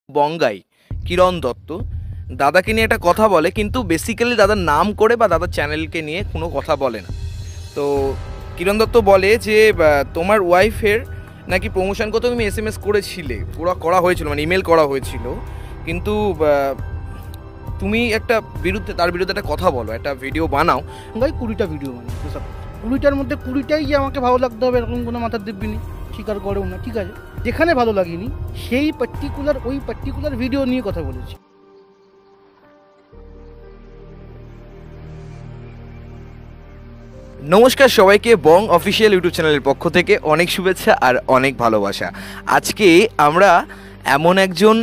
বঙ্গাই কিরণ দত্ত দাদাকে নিয়ে একটা কথা বলে, কিন্তু বেসিক্যালি দাদার নাম করে বা দাদার চ্যানেলকে নিয়ে কোনো কথা বলে না। তো কিরণ দত্ত বলে যে তোমার ওয়াইফের নাকি প্রমোশন করতে তুমি SMS করেছিলে, পুরো করা হয়েছিল, মানে ইমেল করা হয়েছিল, কিন্তু তুমি একটা তার বিরুদ্ধে একটা কথা বলো, একটা ভিডিও বানাও। ভাই 20টা ভিডিও বানাই, 20টার মধ্যে 20টাই যে আমাকে ভালো লাগতে হবে এরকম কোনো মাথার দিব্যি নেই, স্বীকার করেও না। ঠিক আছে, যেখানে ভালো লাগেনি সেই পার্টিকুলার ভিডিও নিয়ে কথা বলেছি। নমস্কার সবাইকে, বং অফিসিয়াল ইউটিউব চ্যানেলের পক্ষ থেকে অনেক শুভেচ্ছা আর অনেক ভালোবাসা। আজকে আমরা এমন একজন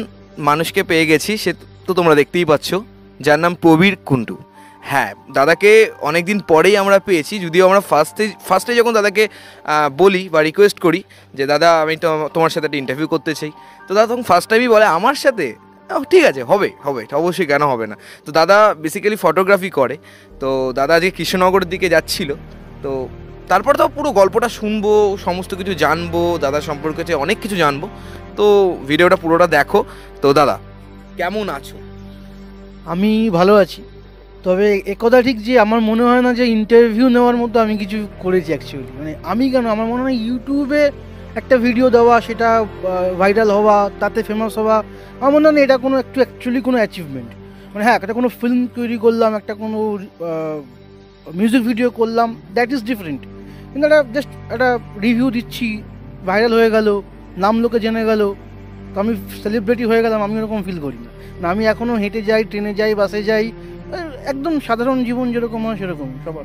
মানুষকে পেয়ে গেছি, সে তো তোমরা দেখতেই পাচ্ছ, যার নাম প্রবীর কুণ্ডু। হ্যাঁ, দাদাকে অনেক দিন পরেই আমরা পেয়েছি, যদিও আমরা ফার্স্টে যখন দাদাকে বলি বা রিকোয়েস্ট করি যে দাদা আমি তো তোমার সাথে একটা ইন্টারভিউ করতে চাই, তো দাদা তখন ফার্স্ট টাইমই বলে আমার সাথে ঠিক আছে, হবে অবশ্যই, কেন হবে না। তো দাদা বেসিক্যালি ফটোগ্রাফি করে। তো দাদা আজকে কৃষ্ণনগরের দিকে যাচ্ছিল, তো তারপর তো পুরো গল্পটা শুনবো, সমস্ত কিছু জানবো, দাদা সম্পর্কে অনেক কিছু জানবো। তো ভিডিওটা পুরোটা দেখো। তো দাদা কেমন আছো? আমি ভালো আছি, তবে একথা ঠিক যে আমার মনে হয় না যে ইন্টারভিউ নেওয়ার মতো আমি কিছু করেছি অ্যাকচুয়ালি। মানে আমি কেন, আমার মনে হয় ইউটিউবে একটা ভিডিও দেওয়া, সেটা ভাইরাল হওয়া, তাতে ফেমাস হওয়া, আমার মনে হয় না এটা কোনো অ্যাকচুয়ালি কোনো অ্যাচিভমেন্ট। মানে হ্যাঁ, একটা কোনো ফিল্ম তৈরি করলাম, একটা কোনো মিউজিক ভিডিও করলাম, দ্যাট ইজ ডিফারেন্ট। কিন্তু একটা জাস্ট একটা রিভিউ দিচ্ছি, ভাইরাল হয়ে গেল, নাম লোকে জেনে গেল, তো আমি সেলিব্রিটি হয়ে গেলাম, আমি ওরকম ফিল করি না। আমি এখনও হেঁটে যাই, ট্রেনে যাই, বাসে যাই, একদম সাধারণ জীবন যেরকম হয় সেরকম সবার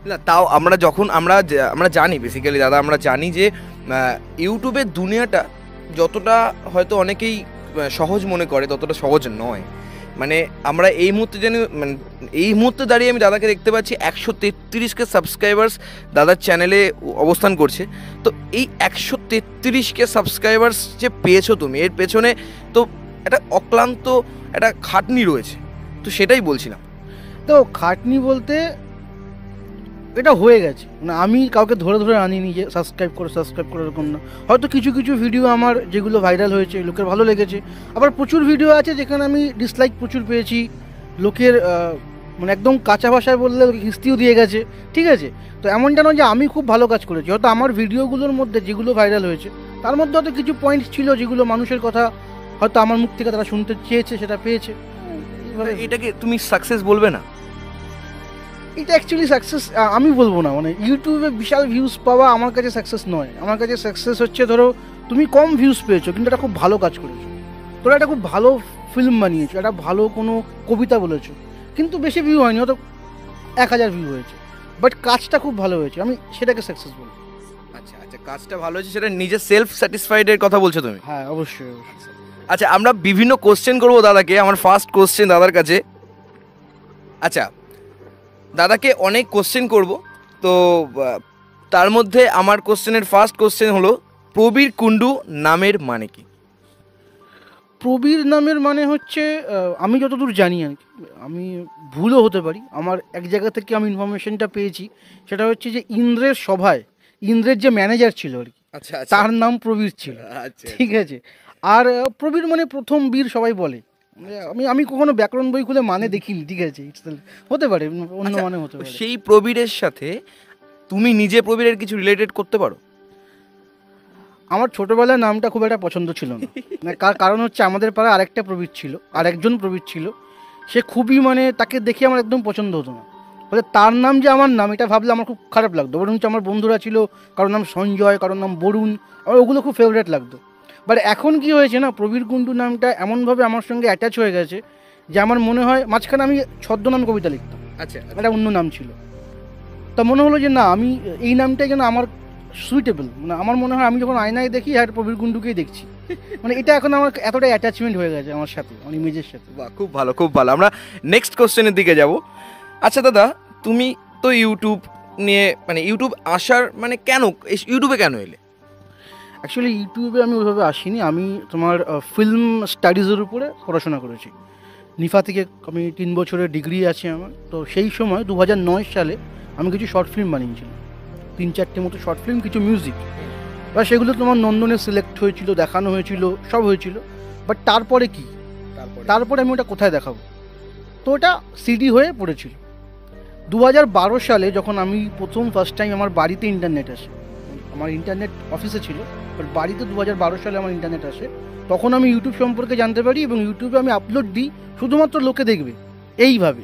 না। তাও আমরা জানি বেসিক্যালি দাদা, আমরা জানি যে ইউটিউবের দুনিয়াটা যতটা হয়তো অনেকেই সহজ মনে করে, ততটা সহজ নয়। মানে আমরা এই মুহূর্তে জানি, মানে এই মুহূর্তে দাঁড়িয়ে আমি দাদাকে দেখতে পাচ্ছি 133K সাবস্ক্রাইবার্স দাদার চ্যানেলে অবস্থান করছে। তো এই 133K সাবস্ক্রাইবার্স যে পেয়েছো তুমি, এর পেছনে তো একটা অক্লান্ত একটা খাটনি রয়েছে, তো সেটাই বলছিলাম। তো খাটনি বলতে এটা হয়ে গেছে, মানে আমি কাউকে ধরে আনিনি যে সাবস্ক্রাইব করে এরকম না। হয়তো কিছু ভিডিও আমার যেগুলো ভাইরাল হয়েছে, লোকের ভালো লেগেছে, আবার প্রচুর ভিডিও আছে যেখানে আমি ডিসলাইক প্রচুর পেয়েছি, লোকের মানে একদম কাঁচা ভাষায় বললে হিস্তিও দিয়ে গেছে। ঠিক আছে, তো এমনটা নয় যে আমি খুব ভালো কাজ করেছি। হয়তো আমার ভিডিওগুলোর মধ্যে যেগুলো ভাইরাল হয়েছে তার মধ্যে হয়তো কিছু পয়েন্ট ছিল যেগুলো মানুষের কথা হয়তো আমার মুখ থেকে তারা শুনতে চেয়েছে, সেটা পেয়েছে। এটাকে তুমি সাকসেস বলবে না? এটা অ্যাকচুয়ালি সাকসেস আমি বলবো না। মানে ইউটিউবে বিশাল ভিউজ পাওয়া আমার কাছে সাকসেস নয়। আমার কাছে সাকসেস হচ্ছে, ধরো তুমি কম ভিউজ পেয়েছো কিন্তু এটা খুব ভালো কাজ করেছো, তোরা একটা খুব ভালো ফিল্ম বানিয়েছো, একটা ভালো কোনো কবিতা বলেছো, কিন্তু বেশি ভিউ হয়নি, হয়তো 1000 ভিউ হয়েছে, বাট কাজটা খুব ভালো হয়েছে, আমি সেটাকে সাকসেস বলবো। আচ্ছা, কাজটা ভালো হয়েছে, সেটা নিজের সেলফ স্যাটিসফাইডের কথা বলছো তুমি? হ্যাঁ, অবশ্যই। আচ্ছা, আমরা বিভিন্ন কোশ্চেন করবো দাদাকে। আমার ফার্স্ট কোশ্চেন দাদার কাছে, আচ্ছা দাদাকে অনেক কোশ্চেন করব, তো তার মধ্যে আমার কোশ্চেনের ফার্স্ট কোশ্চেন হলো প্রবীর কুণ্ডু নামের মানে কি? প্রবীর নামের মানে হচ্ছে, আমি যতদূর জানি আর কি, আমি ভুলও হতে পারি, আমার এক জায়গা থেকে আমি ইনফরমেশনটা পেয়েছি, সেটা হচ্ছে যে ইন্দ্রের সভায় ইন্দ্রের যে ম্যানেজার ছিল আর কি, আচ্ছা, তার নাম প্রবীর ছিল। আচ্ছা, ঠিক আছে, আর প্রবীর মানে প্রথম বীর সবাই বলে। আমি কখনো ব্যাকরণ বই খুলে মানে দেখিনি। ঠিক আছে, হতে পারে অন্য মানে হতে পারে। সেই প্রবীরের সাথে তুমি নিজে প্রবীরের কিছু রিলেটেড করতে পারো? আমার ছোটবেলায় নামটা খুব একটা পছন্দ ছিল না, কারণ হচ্ছে আমাদের পাড়ায় আরেকটা প্রবীর ছিল, আরেকজন প্রবীর ছিল, সে খুবই, মানে তাকে দেখে আমার একদম পছন্দ হতো না, বলে তার নাম যে আমার নাম, এটা ভাবলে আমার খুব খারাপ লাগতো। বরং আমার বন্ধুরা ছিল, কারোর নাম সঞ্জয়, কারোর নাম বরুণ, আমার ওগুলো খুব ফেভারিট লাগতো। বাট এখন কি হয়েছে না, প্রবীর কুণ্ডু নামটা এমনভাবে আমার সঙ্গে অ্যাটাচ হয়ে গেছে যে আমার মনে হয়, মাঝখানে আমি ছদ্মনাম কবিতা লিখতাম, আচ্ছা, একটা অন্য নাম ছিল, তা মনে হলো যে না, আমি এই নামটাই যেন আমার সুইটেবল। মানে আমার মনে হয় আমি যখন আয়নায় দেখি আর প্রবীর কুণ্ডুকেই দেখছি, মানে এটা এখন আমার এতটা অ্যাটাচমেন্ট হয়ে গেছে আমার সাথে, আমার ইমেজের সাথে। বাহ, খুব ভালো। আমরা নেক্সট কোশ্চেনের দিকে যাব। আচ্ছা দাদা, তুমি তো ইউটিউব নিয়ে, মানে ইউটিউব আসার মানে ইউটিউবে কেন এলে? অ্যাকচুয়ালি ইউটিউবে আমি ওইভাবে আসিনি, আমি তোমার ফিল্ম স্টাডিজের উপরে পড়াশোনা করেছি। নিফা থেকে আমি 3 বছরের ডিগ্রি আছে আমার। তো সেই সময় 2009 সালে আমি কিছু শর্ট ফিল্ম বানিয়েছিলাম, 3-4টে মতো শর্ট ফিল্ম, কিছু মিউজিক, বা সেগুলো তোমার নন্দনে সিলেক্ট হয়েছিল, দেখানো হয়েছিল, সব হয়েছিল। বাট তারপরে কি, তারপরে আমি ওটা কোথায় দেখাবো? তো ওটা সিডি হয়ে পড়েছিল। 2012 সালে যখন আমি ফার্স্ট টাইম আমার বাড়িতে ইন্টারনেট আসে, আমার ইন্টারনেট অফিসে ছিল বাট বাড়িতে 2012 সালে আমার ইন্টারনেট আসে, তখন আমি ইউটিউব সম্পর্কে জানতে পারি এবং ইউটিউবে আমি আপলোড দিই শুধুমাত্র লোকে দেখবে এইভাবে।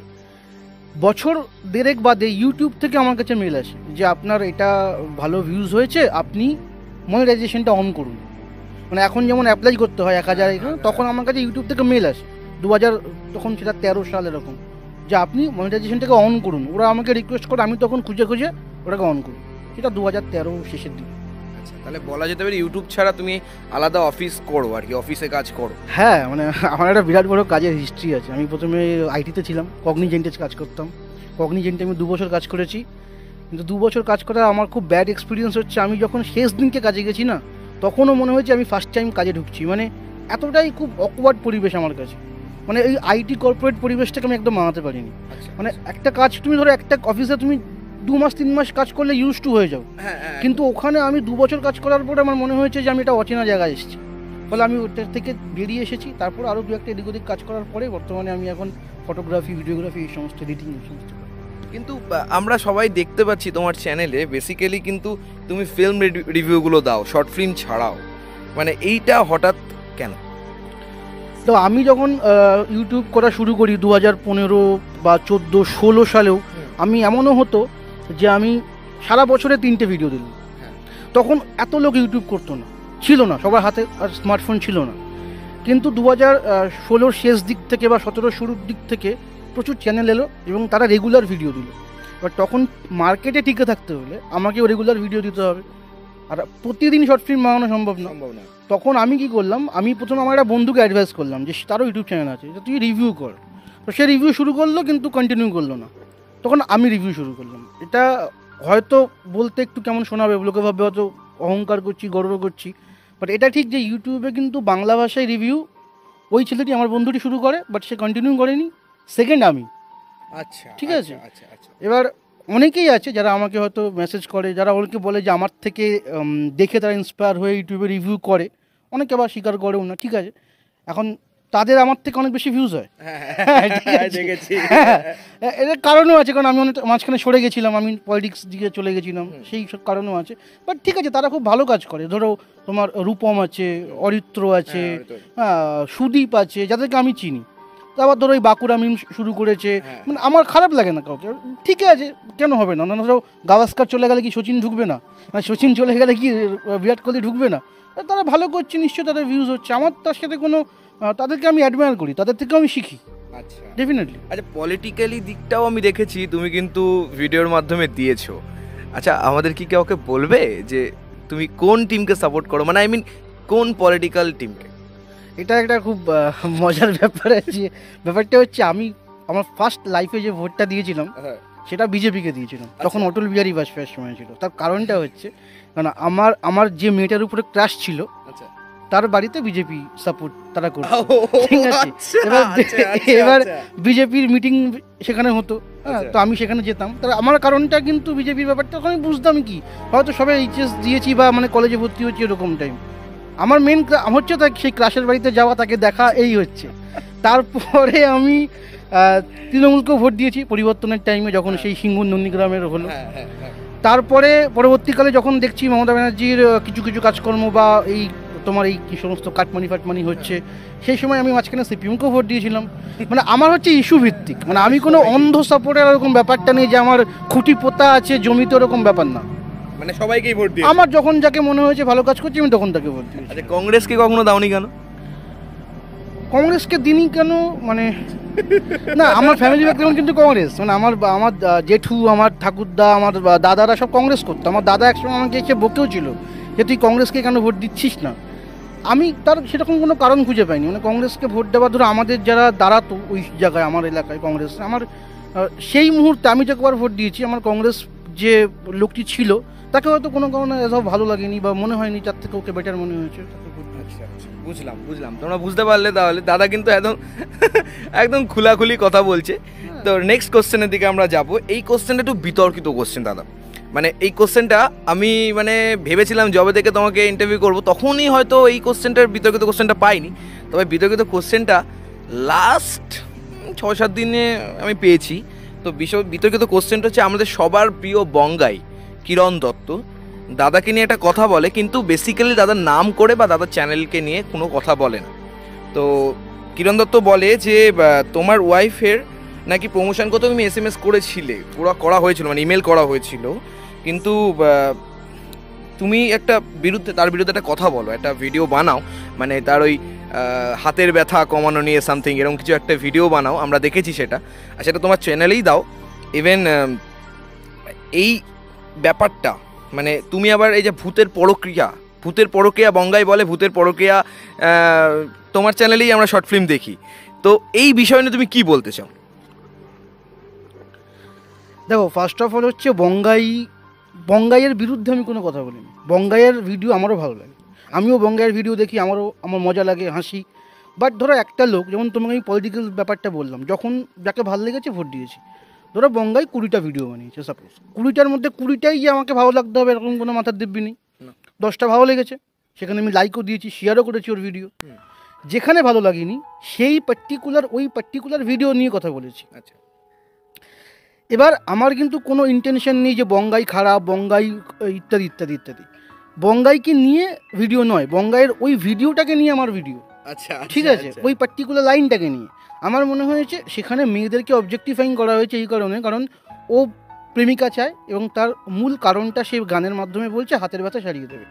বছর দেড়েক বাদে ইউটিউব থেকে আমার কাছে মেল আসে যে আপনার এটা ভালো ভিউজ হয়েছে, আপনি মনিটাইজেশনটা অন করুন। মানে এখন যেমন অ্যাপ্লাই করতে হয় 1000, তখন আমার কাছে ইউটিউব থেকে মেল আসে 2000, তখন সেটা 13 সাল এরকম, যে আপনি মনিটাইজেশনটাকে অন করুন। ওরা আমাকে রিকোয়েস্ট করে, আমি তখন খুঁজে খুঁজে ওটাকে অন করি। সেটা 2013 শেষের দিকে। আচ্ছা, তাহলে বলা যেতে পারে ইউটিউব ছাড়া তুমি আলাদা অফিস করো আর কি, অফিসে কাজ করো। হ্যাঁ, মানে আমার একটা বিরাট বড় কাজের হিস্ট্রি আছে। আমি প্রথমে আইটিতে ছিলাম, কগনিজেন্টে কাজ করতাম। কগনিজেন্টে আমি 2 বছর কাজ করেছি, কিন্তু 2 বছর কাজ করা আমার খুব ব্যাড এক্সপিরিয়েন্স হচ্ছে। আমি যখন শেষ দিনকে কাজে গেছি না, তখনও মনে হয়েছে আমি ফার্স্ট টাইম কাজে ঢুকছি। মানে এতটাই খুব অকওয়ার্ড পরিবেশ আমার কাছে, মানে এই আইটি কর্পোরেট পরিবেশটাকে আমি একদম মানাতে পারিনি। মানে একটা কাজ তুমি ধরো, একটা অফিসে তুমি 2 মাস 3 মাস কাজ করলে ইউজ টু হয়ে যাও, কিন্তু ওখানে আমি 2 বছর কাজ করার পরে আমার মনে হয়েছে যে আমি এটা অচেনা জায়গায় এসেছি। ফলে আমি ওটার থেকে বেরিয়ে এসেছি। তারপর আরও 2-1টা এদিক ওদিক কাজ করার পরে বর্তমানে আমি এখন ফটোগ্রাফি, ভিডিওগ্রাফি, এই সমস্ত এডিটিং, এই সমস্ত। কিন্তু আমরা সবাই দেখতে পাচ্ছি তোমার চ্যানেলে বেসিক্যালি কিন্তু তুমি ফিল্ম রিভিউগুলো দাও, শর্ট ফিল্ম ছাড়াও, মানে এইটা হঠাৎ কেন? তো আমি যখন ইউটিউব করা শুরু করি 2015 বা 14, 16 সালেও, আমি এমনও হতো যে আমি সারা বছরে 3টে ভিডিও দিলাম। তখন এত লোক ইউটিউব করতো না, ছিল না, সবার হাতে আর স্মার্টফোন ছিল না। কিন্তু 2016 শেষ দিক থেকে বা 17 শুরুর দিক থেকে প্রচুর চ্যানেল এলো এবং তারা রেগুলার ভিডিও দিল। এবার তখন মার্কেটে টিকে থাকতে হলে আমাকেও রেগুলার ভিডিও দিতে হবে, আর প্রতিদিন শর্ট ফিল্ম বানানো সম্ভব না। তখন আমি কি করলাম, আমি প্রথমে আমার একটা বন্ধুকে অ্যাডভাইস করলাম যে তারও ইউটিউব চ্যানেল আছে, তুই রিভিউ কর। তো সে রিভিউ শুরু করলো কিন্তু কন্টিনিউ করলো না। তখন আমি রিভিউ শুরু করলাম। এটা হয়তো বলতে একটু কেমন শোনাবে, লোকে ভাবে হয়তো অহংকার করছি, গর্ব করছি, বাট এটা ঠিক যে ইউটিউবে কিন্তু বাংলা ভাষায় রিভিউ ওই ছেলেটি, আমার বন্ধুটি শুরু করে, বাট সে কন্টিনিউ করেনি, সেকেন্ড আমি। আচ্ছা, ঠিক আছে। এবার অনেকেই আছে যারা আমাকে হয়তো মেসেজ করে, যারা অনেকে বলে যে আমার থেকে দেখে তারা ইন্সপায়ার হয়ে ইউটিউবে রিভিউ করে, অনেকে আবার স্বীকার করেও না। ঠিক আছে, এখন তাদের আমার থেকে অনেক বেশি ভিউজ হয়। এর কারণও আছে, কারণ আমি অনেক মাঝখানে সরে গেছিলাম, আমি পলিটিক্স দিকে চলে গেছিলাম, সেই সব কারণও আছে। বাট ঠিক আছে, তারা খুব ভালো কাজ করে। ধরো তোমার রূপম আছে, অরিত্র আছে, সুদীপ আছে, যাদেরকে আমি চিনি। আবার ধরো এই বাঁকুড়া মিম শুরু করেছে, মানে আমার খারাপ লাগে না কাউকে। ঠিক আছে, কেন হবে না? ধরো গাভাস্কার চলে গেলে কি সচিন ঢুকবে না? মানে সচিন চলে গেলে কি বিরাট কোহলি ঢুকবে না? তারা ভালো করছে, নিশ্চয়ই তাদের ভিউজ হচ্ছে। আমার তার সাথে কোনো, তাদেরকে আমি অ্যাডমায়ার করি, তাদের থেকেও আমি শিখি। আচ্ছা, ডেফিনেটলি। আচ্ছা, পলিটিক্যালি দিকটাও আমি দেখেছি তুমি কিন্তু ভিডিওর মাধ্যমে দিয়েছো। আচ্ছা, আমাদের কি কাউকে বলবে যে তুমি কোন টিমকে সাপোর্ট করো, মানে আই মিন কোন পলিটিক্যাল টিমকে? এটা একটা খুব মজার ব্যাপার আছে। ব্যাপারটা হচ্ছে, আমি আমার ফার্স্ট লাইফে যে ভোটটা দিয়েছিলাম সেটা বিজেপিকে দিয়েছিলাম। তখন অটল বিহারী বাজপেয়ীর সময় ছিল। তার কারণটা হচ্ছে, কারণ আমার যে মেয়েটার উপরে ক্রাশ ছিল, তার বাড়িতে বিজেপি সাপোর্ট তারা করতো। ঠিক আছে, এবার বিজেপির মিটিং সেখানে হতো, হ্যাঁ, তো আমি সেখানে যেতাম। তার আমার কারণটা কিন্তু বিজেপির ব্যাপারটা তখন আমি বুঝতাম কি, হয়তো সবাই এইচএস দিয়েছি বা মানে কলেজে ভর্তি হচ্ছে এরকম টাইম। আমার মেন হচ্ছে তার সেই ক্লাসের বাড়িতে যাওয়া, তাকে দেখা, এই হচ্ছে। তারপরে আমি তৃণমূলকেও ভোট দিয়েছি পরিবর্তনের টাইমে, যখন সেই সিঙ্গুর নন্দীগ্রামের হলো। তারপরে পরবর্তীকালে যখন দেখছি মমতা ব্যানার্জির কিছু কিছু কাজকর্ম বা এই তোমার এই কি সমস্ত কাটমানি ফাটমানি হচ্ছে, সেই সময় আমি মাঝখানে সিপিএমকেও ভোট দিয়েছিলাম। মানে আমার হচ্ছে ইস্যু ভিত্তিক, মানে আমি কোনো অন্ধ সাপোর্টের এরকম ব্যাপারটা নেই যে আমার খুঁটি পোতা আছে জমিতে, ওরকম ব্যাপার না। মানে সবাইকেই ভোট দিই, আমার যখন যাকে মনে হয়েছে ভালো কাজ করছি আমি তখন তাকে ভোট দিই। আচ্ছা, কংগ্রেসকে কখনো দাওনি কেন? কংগ্রেসকে দিনই কেন মানে না, আমার ফ্যামিলি ব্যাকগ্রাউন্ড কিন্তু কংগ্রেস। মানে আমার জেঠু, আমার ঠাকুরদা, আমার দাদারা সব কংগ্রেস করতো। আমার দাদা একসময় আমাকে এসে বকেও ছিল যে তুই কংগ্রেসকে কেন ভোট দিচ্ছিস না। আমি তার সেরকম কোনো কারণ খুঁজে পাইনি। মানে কংগ্রেসকে ভোট দেওয়া, ধরো আমাদের যারা দাঁড়াতো ওই জায়গায় আমার এলাকায় কংগ্রেস, আমার সেই মুহূর্তে আমি যতবার ভোট দিয়েছি, আমার কংগ্রেস যে লোকটি ছিল তাকে হয়তো কোনো কারণে এসব ভালো লাগেনি বা মনে হয়নি তার থেকে ওকে বেটার মনে হয়েছে। বুঝলাম, তোমরা বুঝতে পারলে। তাহলে দাদা কিন্তু একদম একদম খোলাখুলি কথা বলছে। তো নেক্সট কোশ্চেনের দিকে আমরা যাব। এই কোশ্চেনটা একটু বিতর্কিত কোশ্চেন দাদা। মানে এই কোশ্চেনটা আমি মানে ভেবেছিলাম যবে থেকে তোমাকে ইন্টারভিউ করবো তখনই হয়তো এই কোশ্চেনটার বিতর্কিত কোশ্চেনটা পাইনি। তবে বিতর্কিত কোশ্চেনটা লাস্ট 6-7 দিনে আমি পেয়েছি। তো বিতর্কিত কোশ্চেনটা হচ্ছে আমাদের সবার প্রিয় বঙ্গাই কিরণ দত্ত দাদাকে নিয়ে একটা কথা বলে, কিন্তু বেসিক্যালি দাদার নাম করে বা দাদার চ্যানেলকে নিয়ে কোনো কথা বলে না। তো কিরণ দত্ত বলে যে তোমার ওয়াইফের নাকি প্রমোশন করতে তুমি SMS করেছিলে, পুরো করা হয়েছিল, মানে ইমেল করা হয়েছিল, কিন্তু তুমি তার বিরুদ্ধে একটা কথা বলো, একটা ভিডিও বানাও, মানে তার ওই হাতের ব্যথা কমানো নিয়ে সামথিং এরকম কিছু একটা ভিডিও বানাও, আমরা দেখেছি সেটা, আর সেটা তোমার চ্যানেলেই দাও। ইভেন এই ব্যাপারটা মানে তুমি আবার এই যে ভূতের পরকীয়া বঙ্গাই বলে ভূতের পরকীয়া, তোমার চ্যানেলেই আমরা শর্ট ফিল্ম দেখি। তো এই বিষয় নিয়ে তুমি কি বলতে চাও? দেখো, ফার্স্ট অফ অল হচ্ছে বঙ্গাইয়ের বিরুদ্ধে আমি কোনো কথা বলিনি। বঙ্গাইয়ের ভিডিও আমারও ভালো লাগে, আমিও বঙ্গাইয়ের ভিডিও দেখি, আমার মজা লাগে, হাসি। বাট ধরো একটা লোক, যেমন তোমাকে আমি পলিটিক্যাল ব্যাপারটা বললাম, যখন যাকে ভালো লেগেছে ভোট দিয়েছি। ধরো বঙ্গাই 20টা ভিডিও বানিয়েছে, সাপোজ 20টার মধ্যে 20টাই যে আমাকে ভালো লাগতে হবে এরকম কোনো মাথার দিব্যি নেই। 10টা ভালো লেগেছে, সেখানে আমি লাইকও দিয়েছি, শেয়ারও করেছি ওর ভিডিও। যেখানে ভালো লাগেনি ওই পার্টিকুলার ভিডিও নিয়ে কথা বলেছি। আচ্ছা, এবার আমার কিন্তু কোনো ইন্টেনশন নেই যে বঙ্গাই খারাপ, বঙ্গাই ইত্যাদি ইত্যাদি ইত্যাদি। বঙ্গাইকে নিয়ে ভিডিও নয়, বঙ্গাইয়ের ওই ভিডিওটাকে নিয়ে আমার ভিডিও। আচ্ছা, ঠিক আছে, ওই পার্টিকুলার লাইনটাকে নিয়ে আমার মনে হয়েছে সেখানে মেয়েদেরকে অবজেক্টিফাইং করা হয়েছে এই কারণ ও প্রেমিকা চায়, এবং তার মূল কারণটা সে গানের মাধ্যমে বলছে হাতের ব্যথা সারিয়ে দেবে।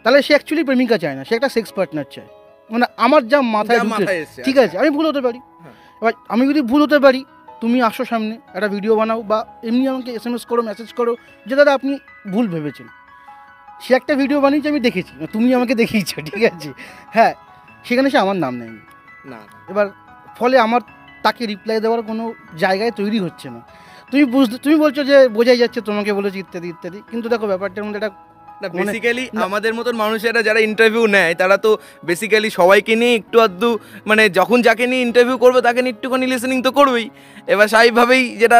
তাহলে সে অ্যাকচুয়ালি প্রেমিকা চায় না, সে একটা সেক্স পার্টনার চায়। মানে আমার যা মাথায় ঢুকেছে, ঠিক আছে, আমি ভুল হতে পারি। এবার আমি যদি ভুল হতে পারি, তুমি আসো সামনে, একটা ভিডিও বানাও, বা এমনি আমাকে SMS করো, মেসেজ করো যে দাদা আপনি ভুল ভেবেছেন। সে একটা ভিডিও বানিয়েছে, আমি দেখেছি, তুমি আমাকে দেখিয়েছো, ঠিক আছে, হ্যাঁ, সেখানে সে আমার নাম নেয়নি না। এবার ফলে আমার তাকে রিপ্লাই দেওয়ার কোনো জায়গায় তৈরি হচ্ছে না। তুমি বলছো যে বোঝাই যাচ্ছে তোমাকে বলেছি ইত্যাদি ইত্যাদি, কিন্তু দেখো ব্যাপারটার মধ্যে একটা বেসিক্যালি আমাদের মতন মানুষেরা যারা ইন্টারভিউ নেয় তারা তো বেসিক্যালি সবাইকে নিয়ে একটু আধটু, মানে যখন যাকে নিয়ে ইন্টারভিউ করবে তাকে নিয়ে একটুখানি লিসেনিং তো করবেই। এবার স্বাভাবিকভাবেই যেটা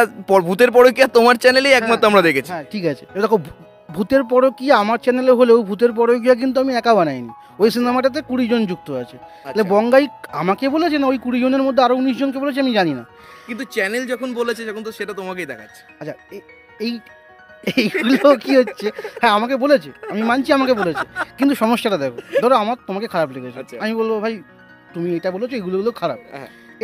ভূতের পরকীয়া তোমার চ্যানেলেই একমাত্র আমরা দেখেছি। হ্যাঁ, ঠিক আছে, দেখো ভূতের পরকীয়া আমার চ্যানেলে হলেও ভূতের পরকীয়া কিন্তু আমি একা বানাইনি, ওই সিনেমাটাতে 20 জন যুক্ত আছে। তাহলে বঙ্গাই আমাকে বলেছে না, ওই 20 জনের মধ্যে আরো 19 জনকে বলেছে, আমি জানি না, কিন্তু চ্যানেল যখন বলেছে যখন তো সেটা তোমাকেই দেখাচ্ছে। আচ্ছা, এইগুলো কি হচ্ছে? হ্যাঁ, আমাকে বলেছে, আমি মানছি আমাকে বলেছে, কিন্তু সমস্যাটা দেখো, ধরো আমার তোমাকে খারাপ লেগেছে, আমি বলবো ভাই তুমি এটা বলেছো, এগুলো খারাপ,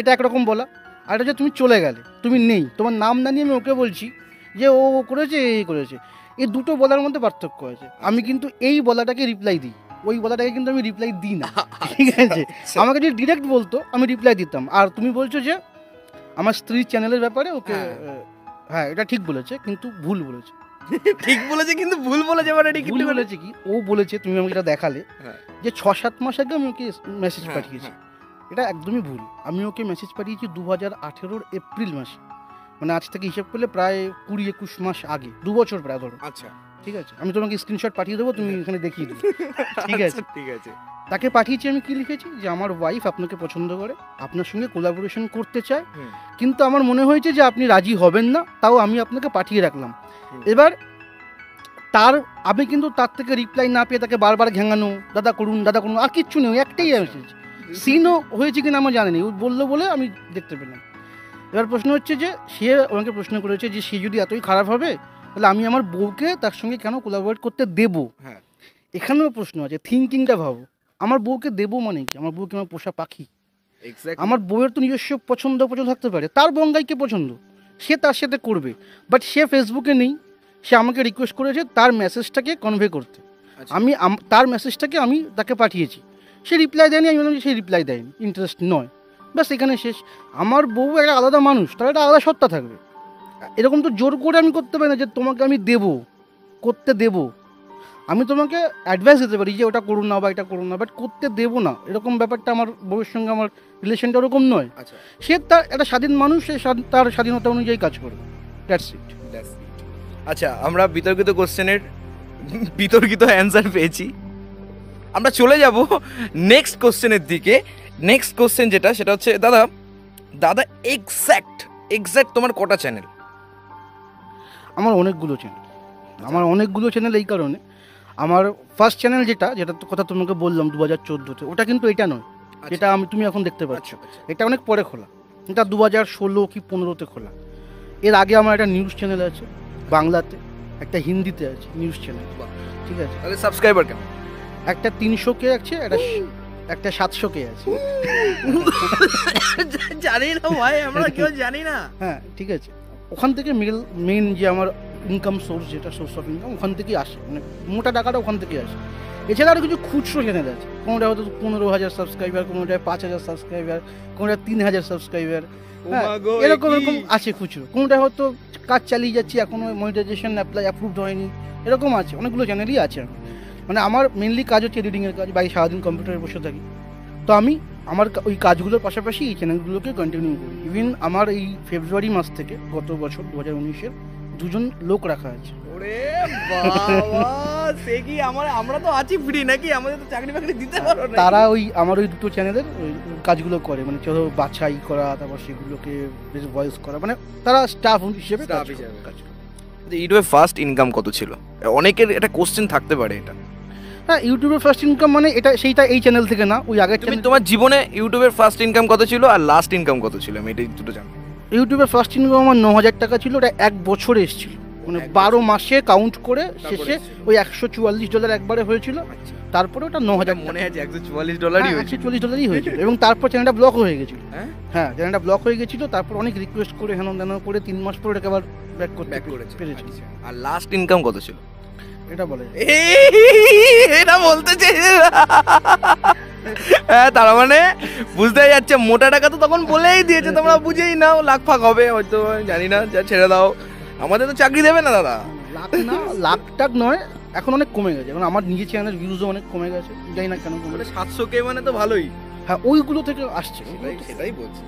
এটা একরকম বলা। আর এটা যে তুমি চলে গেলে, তুমি নেই, তোমার নাম না নিয়ে আমি ওকে বলছি যে ও করেছে, এই করেছে, এই দুটো বলার মধ্যে পার্থক্য আছে। আমি কিন্তু এই বলাটাকে রিপ্লাই দিই, ওই বলাটাকে কিন্তু আমি রিপ্লাই দিই না, ঠিক আছে? আমাকে যদি ডিরেক্ট বলতো আমি রিপ্লাই দিতাম। আর তুমি বলছো যে আমার স্ত্রীর চ্যানেলের ব্যাপারে ওকে, হ্যাঁ এটা ঠিক বলেছে কিন্তু ভুল বলেছে। ঠিক বলেছে কিন্তু ভুল বলেছে, মানে এটা ভুল বলেছে কি, ও বলেছে, তুমি আমাকে এটা দেখালে যে 6-7 মাস আগে আমি ওকে মেসেজ পাঠিয়েছি, এটা একদমই ভুল। আমি ওকে মেসেজ পাঠিয়েছি 2018 এপ্রিল মাসে, মানে আজ থেকে হিসেব করলে প্রায় 20-21 মাস আগে, 2 বছর প্রায় ধরো। আচ্ছা, ঠিক আছে, আমি তোমাকে স্ক্রিনশট পাঠিয়ে দেবো, তুমি এখানে দেখিয়ে দেবো, ঠিক আছে? ঠিক আছে। তাকে পাঠিয়েছি, আমি কি লিখেছি যে আমার ওয়াইফ আপনাকে পছন্দ করে, আপনার সঙ্গে কোলাবোরেশন করতে চায়, কিন্তু আমার মনে হয়েছে যে আপনি রাজি হবেন না, তাও আমি আপনাকে পাঠিয়ে রাখলাম। এবার আমি কিন্তু তার থেকে রিপ্লাই না পেয়ে তাকে বারবার ঘ্যাঙানো, দাদা করুন, আর কিচ্ছু নেই, একটাই মেসেজ। সিনও হয়েছে কিনা আমার জানি, ও বললো বলে আমি দেখতে পেলাম। এবার প্রশ্ন হচ্ছে যে সে আমাকে প্রশ্ন করেছে যে সে যদি এতই খারাপ হবে তাহলে আমি আমার বউকে তার সঙ্গে কেন কোলাবোরেট করতে দেবো? এখানেও প্রশ্ন আছে, থিঙ্কিংটা ভাবো, আমার বউকে দেবো মানে কি? আমার বউকে আমার পোষা পাখি, আমার বউয়ের তো নিজস্ব পছন্দ থাকতে পারে, তার বঙ্গাইকে পছন্দ, সে তার সাথে করবে, বাট সে ফেসবুকে নেই, সে আমাকে রিকোয়েস্ট করেছে তার মেসেজটাকে কনভে করতে, আমি তার মেসেজটাকে আমি তাকে পাঠিয়েছি, সে রিপ্লাই দেয়নি, আমি বললাম সে রিপ্লাই দেয়নি, ইন্টারেস্ট নয়, ব্যাস এখানে শেষ। আমার বউ একটা আলাদা মানুষ, তার একটা আলাদা সত্তা থাকবে, এরকম তো জোর করে আমি করতে পারি না যে তোমাকে আমি করতে দেবো। আমি তোমাকে অ্যাডভাইস দিতে পারি যে ওটা করুন না বা এটা করুন না, বাট করতে দেবো না, এরকম ব্যাপারটা আমার বউয়ের সঙ্গে আমার রিলেশনটা ওরকম নয়। সে তার একটা স্বাধীন মানুষ, সে তার স্বাধীনতা অনুযায়ী কাজ করবে, দ্যাটস ইট। আচ্ছা, আমরা বিতর্কিত কোশ্চেনের বিতর্কিত অ্যান্সার পেয়েছি, আমরা চলে যাব নেক্সট কোশ্চেনের দিকে। নেক্সট কোশ্চেন যেটা, সেটা হচ্ছে দাদা এক্স্যাক্ট তোমার কটা চ্যানেল? আমার অনেকগুলো চ্যানেল, এই কারণে আমার ফার্স্ট চ্যানেল যেটা কথা তোমাকে বললাম 2014-তে, ওটা কিন্তু এটা নয়, যেটা তুমি এখন দেখতে পাচ্ছ। এটা অনেক পরে খোলা, এটা 2016 কি 15-তে খোলা। এর আগে আমার একটা নিউজ চ্যানেল আছে বাংলাতে, একটা হিন্দিতে আছে নিউজ চ্যানেল, ঠিক আছে? তাহলে সাবস্ক্রাইবার কেমন? একটা 300K আছে, একটা 700K আছে। জানি না ভাই, আমরা কেউ জানি না। হ্যাঁ, ঠিক আছে। ওখান থেকে মেন যে আমার ইনকাম সোর্স, যেটা সোর্স অফ ইনকাম, ওখান থেকেই আসে, মানে মোটা টাকাটা ওখান থেকেই আসে। এছাড়া আরও কিছু খুচরো চ্যানেল আছে, কোনোটা হয়তো 15,000 সাবস্ক্রাইবার, কোনোটায় 5,000 সাবস্ক্রাইবার, কোনোটা 3,000 সাবস্ক্রাইবার, এরকম আছে খুচরো। কোনোটা হয়তো কাজ চালিয়ে যাচ্ছি, এখনো মনিটাইজেশন অ্যাপ্রুভড হয়নি, এরকম আছে, অনেকগুলো চ্যানেলই আছে। মানে আমার মেনলি কাজ হচ্ছে এডিটিংয়ের কাজ, বাকি সারাদিন কম্পিউটারে বসে থাকি। তো আমি আমার ওই কাজগুলোর পাশাপাশি এই চ্যানেলগুলোকে কন্টিনিউ করি। ইভেন আমার এই ফেব্রুয়ারি মাস থেকে গত বছর 2019-এর 2 জন লোক রাখা আছে। ওরে বাবা, সে কি আমরা তো আছি ফ্রি নাকি? আমাদের তো চাকরি বাকরি দিতে পারো না। তারা ওই আমার ওই 2টো চ্যানেলের কাজগুলো করে, মানে চলো বাছাই করা, তারপর সেগুলোকে বেশ ভয়েস করা, মানে তারা স্টাফ হিসেবে কাজ করে। ইউটিউবে ফার্স্ট ইনকাম কত ছিল? অনেকের একটা কোশ্চেন থাকতে পারে এটা। হ্যাঁ, ইউটিউবের ফার্স্ট ইনকাম মানে সেইটা এই চ্যানেল থেকে না, ওই আগের চ্যানেল। তোমার জীবনে ইউটিউবের ফার্স্ট ইনকাম কত ছিল আর লাস্ট ইনকাম কত ছিল? আমি এটাই দুটো জানি। ইউটিউবের ফার্স্ট ইনকাম আমার 9,000 টাকা ছিল, ওটা 1 বছরে এসেছিল, মানে 12 মাসে কাউন্ট করে শেষে ওই $144 একবারে হয়েছিল। তারপরে ওটা 9,000 মনে আছে, $144 $144 হয়েছিল। এবং তারপর চ্যানেলটা ব্লক হয়ে গেছিল। হ্যাঁ, চ্যানেলটা ব্লক হয়ে গেছিল। তারপর অনেক রিকোয়েস্ট করে হেন তেন করে 3 মাস পরে এটাকে আবার ব্যাক করতে পেরেছি। আর লাস্ট ইনকাম কত ছিল? এটা বলে এটা বলতে চাই। হ্যাঁ, তার মানে বুঝতেই যাচ্ছে মোটা টাকা তো তখন বলেই দিয়েছে, তোমরা বুঝেই নাও লাখ ফাঁক হবে হয়তো, জানি না, যা ছেড়ে দাও, আমাদের তো চাকরি দেবে না দাদা। লাখ টাক নয়, এখন অনেক কমে গেছে, এখন আমার নিজের চ্যানেলের ভিউজও অনেক কমে গেছে, জানি না কেন কমে। 700K মানে তো ভালোই। হ্যাঁ, ওইগুলো থেকে আসছে, সেটাই বলছি।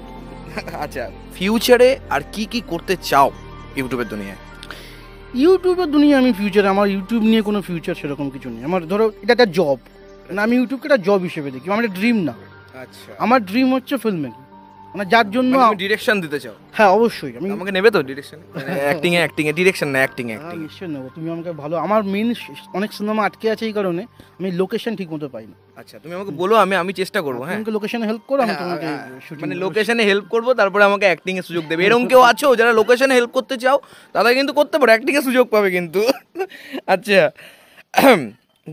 আচ্ছা, ফিউচারে আর কি কি করতে চাও ইউটিউবের দুনিয়ায়? ইউটিউবের দুনিয়া আমি ফিউচারে, আমার ইউটিউব নিয়ে কোনো ফিউচার সেরকম কিছু নেই। আমার ধরো এটা একটা জব, মানে আমি ইউটিউবকে একটা জব হিসেবে দেখি, আমার একটা ড্রিম না। আচ্ছা, আমার ড্রিম হচ্ছে ফিল্ম মেকিং, মানে যার জন্য ডিরেকশন দিতে চাও? হ্যাঁ, অবশ্যই। আমি আমাকে নেবে তো ডিরেকশন? অ্যাক্টিং এ ডিরেকশন না, অ্যাক্টিং এ? নিশ্চয়ই নেবো, তুমি আমাকে ভালো। আমার মেন অনেক সিনেমা আটকে আছে এই কারণে আমি লোকেশন ঠিক মতো পাই না। আচ্ছা, তুমি আমাকে বলো, আমি চেষ্টা করবো। হ্যাঁ, তোমাকে লোকেশনে হেল্প করো, আমি তোমাকে মানে লোকেশনে হেল্প করবো, তারপরে আমাকে অ্যাক্টিং এর সুযোগ দেবে। এরকম কেউ আছো যারা লোকেশনে হেল্প করতে চাও? তারা কিন্তু করতে পারো, অ্যাক্টিং এর সুযোগ পাবে কিন্তু। আচ্ছা,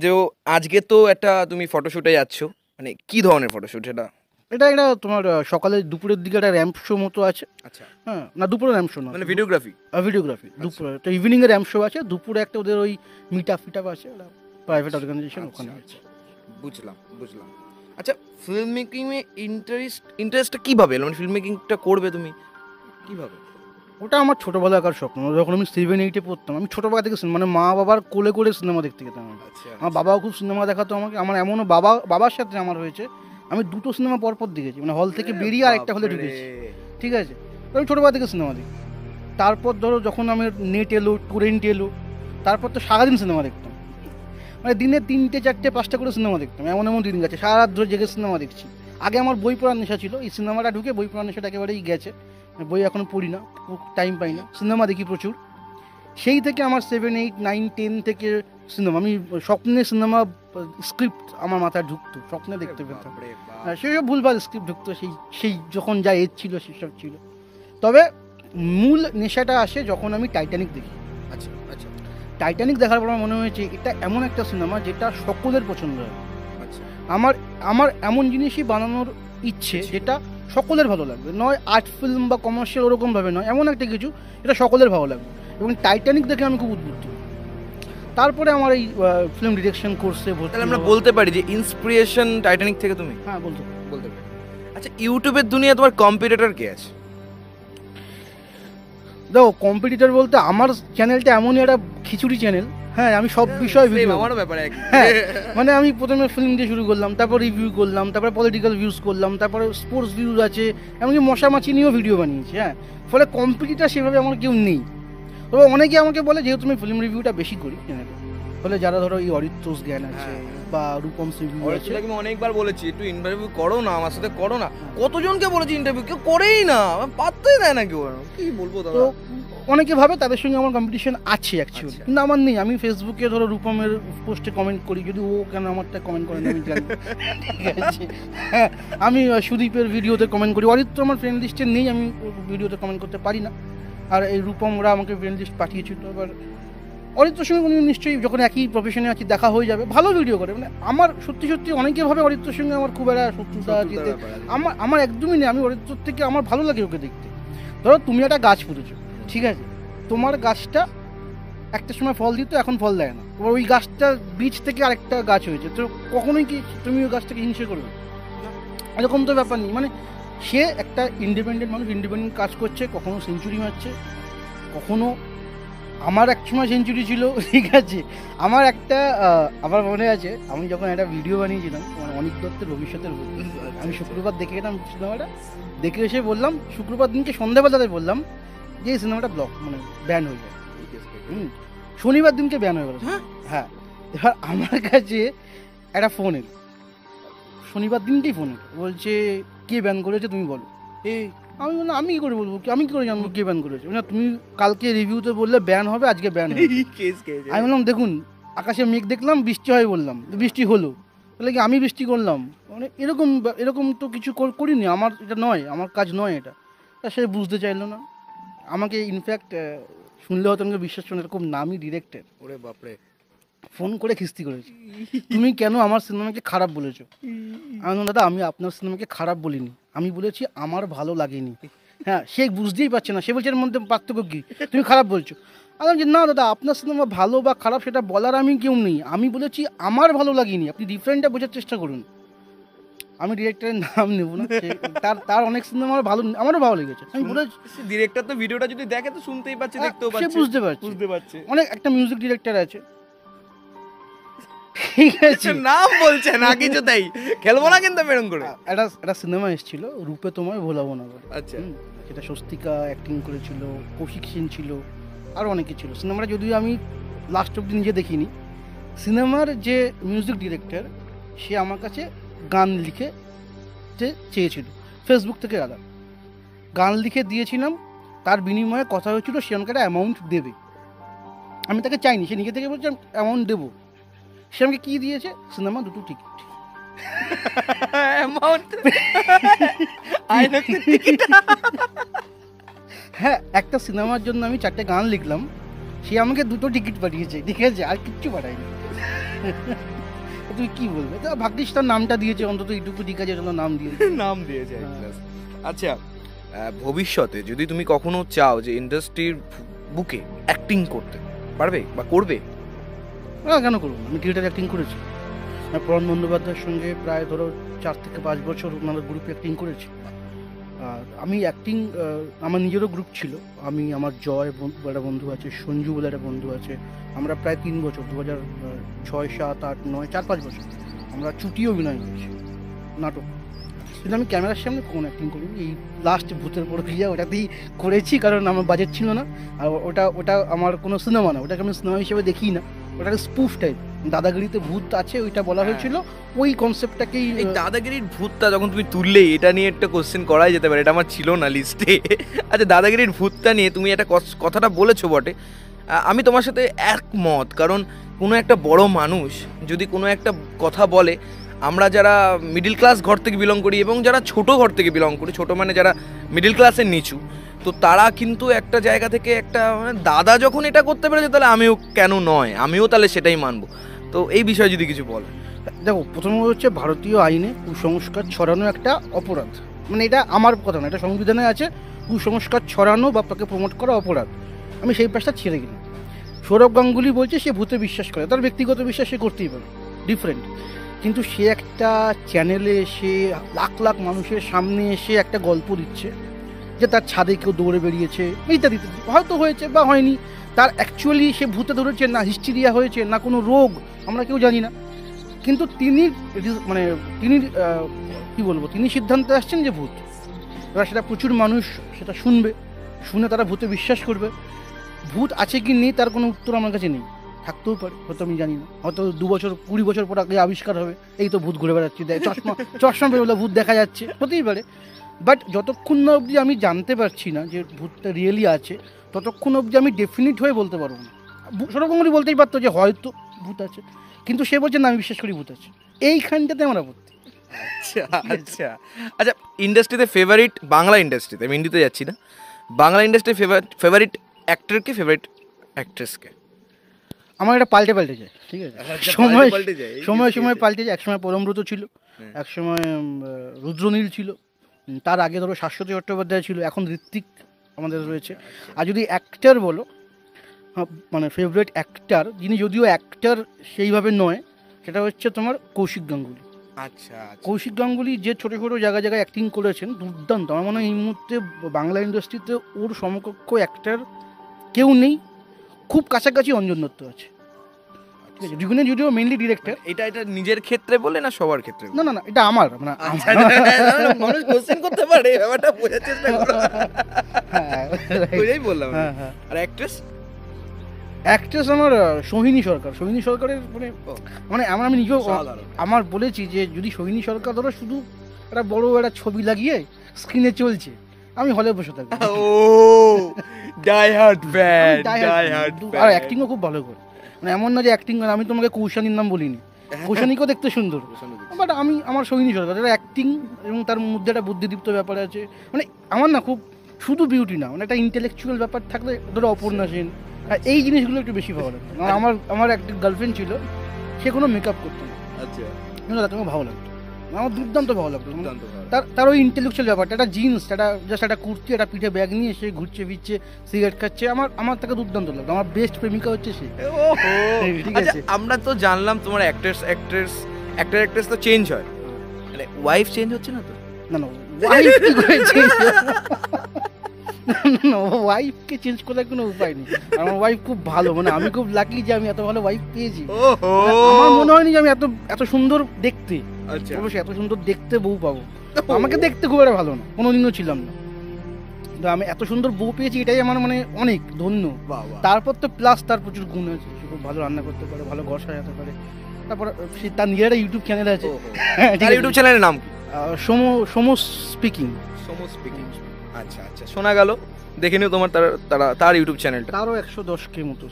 যে আজকে তো একটা তুমি ফটোশুটে যাচ্ছ, মানে কি ধরনের ফটোশুট সেটা? এটা তোমার সকালে দুপুরের দিকে একটা র্যাম্প শো মতো আছে। আচ্ছা, হ্যাঁ, না দুপুরে র্যাম্প শো না, মানে ভিডিওগ্রাফি। দুপুরে একটা ইভিনিং এর র্যাম্প শো আছে, দুপুরে একটা ওদের ওই মিটআপ আছে, প্রাইভেট অর্গানাইজেশন, ওখানে আছে। বুঝলাম। আচ্ছা, ফিল্ম মেকিং এ ইন্টারেস্টটা কিভাবে এলো? মানে ফিল্ম মেকিংটা করবে তুমি কিভাবে? ওটা আমার ছোটোবেলাকার স্বপ্ন। যখন আমি 7-8-এ পড়তাম, আমি ছোটোবেলা থেকে মানে মা বাবার কোলে করে সিনেমা দেখতে যেতাম। আমার বাবাও খুব সিনেমা দেখাতো আমাকে। আমার এমনও বাবার সাথে আমার হয়েছে, আমি 2টো সিনেমা পরপর দেখেছি, মানে হল থেকে বেরিয়ে আর একটা হলে ঢুকেছি, ঠিক আছে? আমি ছোটোবেলা থেকে সিনেমা দেখি। তারপর ধরো যখন আমার নেট এলো, টরেন্ট এলো, তারপর তো সারাদিন সিনেমা দেখতাম, মানে দিনে 3টে 4টে 5টা করে সিনেমা দেখতাম। এমন দিন গেছে সারা রাত ধরে জেগে সিনেমা দেখছি। আগে আমার বই পড়ার নেশা ছিল, এই সিনেমাটা ঢুকে বই পড়ার নেশাটা একেবারেই গেছে। বই এখন পড়ি না, টাইম পাই না, সিনেমা দেখি প্রচুর। সেই থেকে আমার 7, 8, 9, 10 থেকে সিনেমা, আমি স্বপ্নে সিনেমা স্ক্রিপ্ট আমার মাথায় ঢুকতো, স্বপ্নে দেখতে পেতাম। সেসব ভুলভাল স্ক্রিপ্ট ঢুকতো, সেই যখন যা এজ ছিল সেসব ছিল। তবে মূল নেশাটা আসে যখন আমি টাইটানিক দেখি। আচ্ছা, টাইটানিক দেখার পর আমার মনে হয়েছে এটা এমন একটা সিনেমা যেটা সকলের পছন্দ হয়। আচ্ছা, আমার এমন জিনিসই বানানোর ইচ্ছে যেটা সকলের ভালো লাগবে, নয় আর্ট ফিল্ম বা কমার্শিয়াল ওরকমভাবে নয়, এমন একটা কিছু এটা সকলের ভালো লাগবে। এবং টাইটানিক দেখে আমি খুব উদ্বুদ্ধ। তারপরে আমার এই ফিল্ম ডিরেকশন কোর্সে ভর্তি। তাহলে আমরা বলতে পারি যে ইন্সপিরেশন টাইটানিক থেকে তুমি? হ্যাঁ, বলতে পারি। আচ্ছা, ইউটিউবের দুনিয়া তোমার কম্পিটিটর কে আছে? দেখো, কম্পিটিটর বলতে আমার চ্যানেলটা এমনই একটা খিচুড়ি চ্যানেল। হ্যাঁ, আমি সব বিষয়ে ভিডিও, আমারও ব্যাপারে হ্যাঁ, মানে আমি প্রথমে ফিল্ম দিয়ে শুরু করলাম, তারপর রিভিউ করলাম, তারপর পলিটিক্যাল ভিউজ করলাম, তারপরে স্পোর্টস ভিউজ আছে, এমনকি মশামাছি নিয়েও ভিডিও বানিয়েছি। হ্যাঁ, ফলে কম্পিটিটর সেভাবে আমার কেউ নেই। তবে অনেকে আমাকে বলে, যেহেতু তুমি ফিল্ম রিভিউটা বেশি করি চ্যানেলে, ফলে যারা ধরো এই অরিত্রস জ্ঞান আছে বা রূপম রিভিউ আছে, আমি অনেকবার বলেছি একটু ইন্টারভিউ করো না, আমার সাথে করো না। কতজনকে বলেছি ইন্টারভিউ, কেউ করেই না, পাত্তাই দেয় না কেউ। কি বলবো দাদা? অনেকে ভাবে তাদের সঙ্গে আমার কম্পিটিশন আছে অ্যাকচুয়ালি, আচ্ছা। কিন্তু আমার নেই। আমি ফেসবুকে ধরো রূপমের পোস্টে কমেন্ট করি, যদি ও কেন আমারটা কমেন্ট করে না আমি জানি না। ঠিক আছে, হ্যাঁ, আমি সুদীপের ভিডিওতে কমেন্ট করি। অরিত্র আমার ফ্রেন্ড লিস্টে নেই, আমি ওর ভিডিওতে কমেন্ট করতে পারি না। আর এই রূপমরা আমাকে ফ্রেন্ড লিস্ট পাঠিয়েছিল। এবার অরিত্রর সঙ্গে কোনো নিশ্চয়ই যখন একই প্রফেশনে আছি দেখা হয়ে যাবে, ভালো ভিডিও করে। মানে আমার সত্যি সত্যি অনেকে ভাবে অরিত্রর সঙ্গে আমার খুব একটা শত্রুতা আছে। আমার একদমই নেই। আমি অরিত্রর থেকে আমার ভালো লাগে ওকে দেখতে। ধরো তুমি একটা গাছ পুঁতেছো, ঠিক আছে, তোমার গাছটা একটা সময় ফল দিত, এখন ফল দেয় না। এবার ওই গাছটার বীজ থেকে আরেকটা গাছ হয়েছে, তো কখনোই কি তুমি ওই গাছটাকে হিংসে করবে? এরকম তো ব্যাপার নেই। মানে সে একটা ইন্ডিপেন্ডেন্ট মানুষ, ইন্ডিপেন্ডেন্ট কাজ করছে, কখনো সেঞ্চুরি মারছে, কখনো আমার এক সময় সেঞ্চুরি ছিল, ঠিক আছে। আমার একটা আমার মনে আছে, আমি যখন একটা ভিডিও বানিয়েছিলাম মানে অনিক দত্তের ভবিষ্যতের বই, আমি শুক্রবার দেখে গেলাম সিনেমাটা, দেখে এসে বললাম, শুক্রবার দিনকে সন্ধ্যাবেলাতে বললাম যে এই সিনেমাটা ব্লক মানে ব্যান হয়ে যায়। শনিবার দিনকে ব্যান হয়ে গেল। হ্যাঁ, এবার আমার কাছে একটা ফোন এলো, শনিবার দিনকেই ফোন এলো, বলছে কে ব্যান করেছে তুমি বলো। আমি বললাম আমি কী করে বলবো, আমি কী করে জানবো কে ব্যান করেছে? না তুমি কালকে রিভিউতে বললে ব্যান হবে, আজকে ব্যান হবে। আমি বললাম দেখুন আকাশে মেঘ দেখলাম, বৃষ্টি হয় বললাম, বৃষ্টি হলো, তাহলে কি আমি বৃষ্টি করলাম? মানে এরকম এরকম তো কিছু করিনি, আমার এটা নয়, আমার কাজ নয় এটা। তা সে বুঝতে চাইলো না। আমাকে ইনফ্যাক্ট শুনলে হয়তো আমাকে বিশ্বাস করুন, এরকম নামই ডিরেক্টর, ওরে বাপরে, ফোন করে খিস্তি করেছে, তুমি কেন আমার সিনেমাকে খারাপ বলেছো? আমি বললাম দাদা আমি আপনার সিনেমাকে খারাপ বলিনি, আমি বলেছি আমার ভালো লাগেনি। হ্যাঁ, সে বুঝতেই পারছে না, সে বলছে এর মধ্যে পার্থক্য কী, তুমি খারাপ বলছো। আমি বলছি না দাদা আপনার সিনেমা ভালো বা খারাপ সেটা বলার আমি কেউ নেই, আমি বলেছি আমার ভালো লাগেনি, আপনি ডিফারেন্টটা বোঝার চেষ্টা করুন। আমি ডিরেক্টরের নাম নেব না, তার অনেক সিনেমা আমার ভালো, আমারও ভালো লেগেছে। আমি বলেছি ডিরেক্টর তো ভিডিওটা যদি দেখে তো শুনতেই পাচ্ছে, দেখতেও সে পাচ্ছে, বুঝতে পারছে। পারছে। অনেক একটা মিউজিক ডিরেক্টর আছে, ঠিক আছে, নাম বলছে না কিছু, তাই খেলবো না কিন্তু মেরুন করে। একটা সিনেমা এসেছিল রূপে তোমায় ভোলাবো না বলে। আচ্ছা, সেটা স্বস্তিকা অ্যাক্টিং করেছিল, কৌশিক সেন ছিল, আর অনেকে ছিল। সিনেমাটা যদিও আমি লাস্ট অব্দি নিজে দেখিনি। সিনেমার যে মিউজিক ডিরেক্টর সে আমার কাছে গান লিখে চেয়েছিল, ফেসবুক থেকে আলাদা গান লিখে দিয়েছিলাম, তার বিনিময়ে কথা হয়েছিল সে আমাকে একটা অ্যামাউন্ট দেবে। আমি তাকে চাইনি, সে নিজে থেকে বলছে অ্যামাউন্ট দেবো। সে আমাকে কী দিয়েছে? সিনেমা দুটো টিকিট। হ্যাঁ, একটা সিনেমার জন্য আমি 4টে গান লিখলাম, সে আমাকে 2টো টিকিট পাঠিয়েছে, ঠিক আছে, আর কিচ্ছু পাঠায়নি। তুই কি বলবে? তো ভাগ্যিস তার নামটা দিয়েছে, অন্তত এইটুকু ঠিক আছে, নাম দিয়েছে, নাম দিয়েছে। আচ্ছা, ভবিষ্যতে যদি তুমি কখনো চাও যে ইন্ডাস্ট্রির বুকে অ্যাক্টিং করতে পারবে বা করবে? কেন করবো? আমি থিয়েটার অ্যাক্টিং করেছি, পরণ বন্দ্যোপাধ্যায়ের সঙ্গে প্রায় ধরো 4 থেকে 5 বছর ওনার গ্রুপে অ্যাক্টিং করেছি। আর আমি অ্যাক্টিং, আমার নিজেরও গ্রুপ ছিল, আমি আমার জয় একটা বন্ধু আছে, সঞ্জু বলে একটা বন্ধু আছে, আমরা প্রায় 3 বছর 2006, 7, 8, 9, 4-5 বছর আমরা চুটিয়ে অভিনয় করেছি নাটক। কিন্তু আমি ক্যামেরার সামনে কখনো অ্যাক্টিং করিনি। এই লাস্ট ভূতের প্রক্রিয়া ওটাতেই করেছি, কারণ আমার বাজেট ছিল না। আর ওটা আমার কোনো সিনেমা না, ওটাকে আমি সিনেমা হিসেবে দেখি না, ওটা স্পুফ টাইপ, দাদাগিরিতে ভূত আছে ওইটা বলা হয়েছিল, ওই কনসেপ্টটাকেই। এই দাদাগিরির ভূতটা যখন তুমি তুললেই, এটা নিয়ে একটা কোশ্চেন করাই যেতে পারে, এটা আমার ছিল না লিস্টে। আচ্ছা, দাদাগিরির ভূতটা নিয়ে তুমি একটা কথাটা বলেছো বটে, আমি তোমার সাথে একমত। কারণ কোনো একটা বড় মানুষ যদি কোনো একটা কথা বলে, আমরা যারা মিডিল ক্লাস ঘর থেকে বিলং করি এবং যারা ছোট ঘর থেকে বিলং করি, ছোট মানে যারা মিডিল ক্লাসের নিচু, তো তারা কিন্তু একটা জায়গা থেকে একটা মানে দাদা যখন এটা করতে পেরেছে, তাহলে আমিও কেন নয়, আমিও তাহলে সেটাই মানবো। তো এই বিষয়ে যদি কিছু বল। দেখো, প্রথমত হচ্ছে ভারতীয় আইনে কুসংস্কার ছড়ানো একটা অপরাধ, মানে এটা আমার কথা না, এটা সংবিধানে আছে, কুসংস্কার ছড়ানো বা তাকে প্রমোট করা অপরাধ। আমি সেই পাশটা ছেড়ে গেলাম। সৌরভ গাঙ্গুলি বলছে সে ভূতে বিশ্বাস করে, তার ব্যক্তিগত বিশ্বাস সে করতেই পারে, ডিফারেন্ট। কিন্তু সে একটা চ্যানেলে এসে লাখ লাখ মানুষের সামনে এসে একটা গল্প দিচ্ছে যে তার ছাদে কেউ দৌড়ে বেরিয়েছে, ইত্যাদি ইত্যাদি, হয়তো হয়েছে বা হয়নি, তার অ্যাকচুয়ালি সে ভূতে ধরেছে না হিস্টেরিয়া হয়েছে না কোনো রোগ, আমরা কেউ জানি না। কিন্তু তিনি কী বলবো, তিনি সিদ্ধান্তে আসছেন যে ভূত। এবার সেটা প্রচুর মানুষ সেটা শুনবে, শুনে তারা ভূতে বিশ্বাস করবে। ভূত আছে কি নেই তার কোনো উত্তর আমার কাছে নেই, থাকতেও পারে, হয়তো আমি জানি না, হয়তো 2-20 বছর পর আগে আবিষ্কার হবে এই তো ভূত ঘুরে বেড়াচ্ছে, চশমা বেরোলে ভূত দেখা যাচ্ছে, হতেই পারে। বাট যতক্ষণ না অবধি আমি জানতে পারছি না যে ভূতটা রিয়েলি আছে, ততক্ষণ অবধি আমি ডেফিনিট হয়ে বলতে পারবো না। সৌরভ গাঙ্গুলি বলতেই পারতো যে হয়তো ভূত আছে, কিন্তু সে বলছে না আমি বিশ্বাস করি ভূত আছে। এইখানটাতে আমার আপত্তি। আচ্ছা আচ্ছা আচ্ছা, ইন্ডাস্ট্রিতে ফেভারিট, বাংলা ইন্ডাস্ট্রিতে, আমি হিন্দিতে যাচ্ছি না, বাংলা ইন্ডাস্ট্রির ফেভারিট অ্যাক্টরকে, ফেভারিট অ্যাক্ট্রেসকে? আমার এটা পাল্টে যায়, ঠিক আছে, সময় সময় পাল্টে যায়। একসময় পরমব্রত ছিল, একসময় রুদ্রনীল ছিল, তার আগে ধরো শাশ্বতী চট্টোপাধ্যায় ছিল, এখন ঋত্বিক আমাদের রয়েছে। আর যদি অ্যাক্টর বলো, মানে ফেভারিট অ্যাক্টর যিনি যদিও অ্যাক্টর সেইভাবে নয়, সেটা হচ্ছে তোমার কৌশিক গাঙ্গুলি। আচ্ছা, কৌশিক গাঙ্গুলি যে ছোটো ছোটো জায়গায় অ্যাক্টিং করেছেন, দুর্দান্ত। আমার মনে হয় এই মুহূর্তে বাংলা ইন্ডাস্ট্রিতে ওর সমকক্ষ অ্যাক্টর কেউ নেই। খুব কাছাকাছি অঞ্জন দত্ত আছে, ঠিক আছে, দুজনে যদিও মেইনলি ডিরেক্টর। এটা নিজের ক্ষেত্রে বলে না সবার ক্ষেত্রে? না, এটা আমার, মানে মানুষ কোশ্চেন করতে পারে, ব্যাপারটা বোঝার চেষ্টা করো। বললাম। আর অ্যাক্ট্রেস আমার সোহিনী সরকারের মানে আমি নিজেও আমার বলেছি যে যদি সোহিনী সরকার ধরো শুধু একটা বড় একটা ছবি লাগিয়ে স্ক্রিনে চলছে, আমি হলে বসে থাকি। আর অ্যাক্টিংও খুব ভালো করে, মানে এমন না যে অ্যাক্টিং, আমি তোমাকে কৌশানীর নাম বলিনি, কৌশানীকেও দেখতে সুন্দর, বাট আমার সোহিনী সরকার অ্যাক্টিং এবং তার মধ্যে একটা বুদ্ধিদীপ্ত ব্যাপার আছে। মানে আমার না খুব শুধু বিউটি না, মানে একটা ইন্টেলেকচুয়াল ব্যাপার থাকলে, ধরো অপর্ণা সেন, এই জিনিসগুলো একটু বেশি ভালো লাগতো। আমার একটা গার্লফ্রেন্ড ছিল, সে কোনো মেকআপ করতো না, আচ্ছা, কিন্তু তাকে আমার ভালো লাগতো, আমার দুর্দান্ত ভালো লাগতো। তার ওই ইন্টেলেকচুয়াল ব্যাপারটা, একটা জিন্স, জাস্ট একটা কুর্তি, একটা পিঠে ব্যাগ নিয়ে সে ঘুরছে ফিরছে, সিগারেট খাচ্ছে, আমার তাকে দুর্দান্ত লাগতো। আমার বেস্ট প্রেমিকা হচ্ছে সে। ঠিক আছে, আমরা তো জানলাম তোমার অ্যাক্ট্রেস তো চেঞ্জ হয়, মানে ওয়াইফ চেঞ্জ হচ্ছে না তো? না, ওয়াইফ কি করে চেঞ্জ? না, ওয়াইফকে চেঞ্জ করার কোনো উপায় নেই। আমার ওয়াইফ খুব ভালো, মানে আমি খুব লাকি যে আমি এত ভালো ওয়াইফ পেয়েছি। আমার মনে হয়নি যে আমি এত সুন্দর দেখতে, অবশ্যই এত সুন্দর দেখতে বউ পাবো। আমাকে দেখতে খুব একটা ভালো না, কোনোদিনও ছিলাম না, কিন্তু আমি এত সুন্দর বউ পেয়েছি, এটাই আমার মানে অনেক ধন্য। তারপর তো প্লাস তার প্রচুর গুণ আছে, সে খুব ভালো রান্না করতে পারে, ভালো ঘর সাজাতে পারে। তারপর তার নিজের একটা ইউটিউব চ্যানেল আছে। ইউটিউব চ্যানেলের নাম সমো স্পিকিং। আচ্ছা আচ্ছা, শোনা গেল, দেখে নিও তোমার তার ইউটিউব চ্যানেলটা। তারও 110K মতো।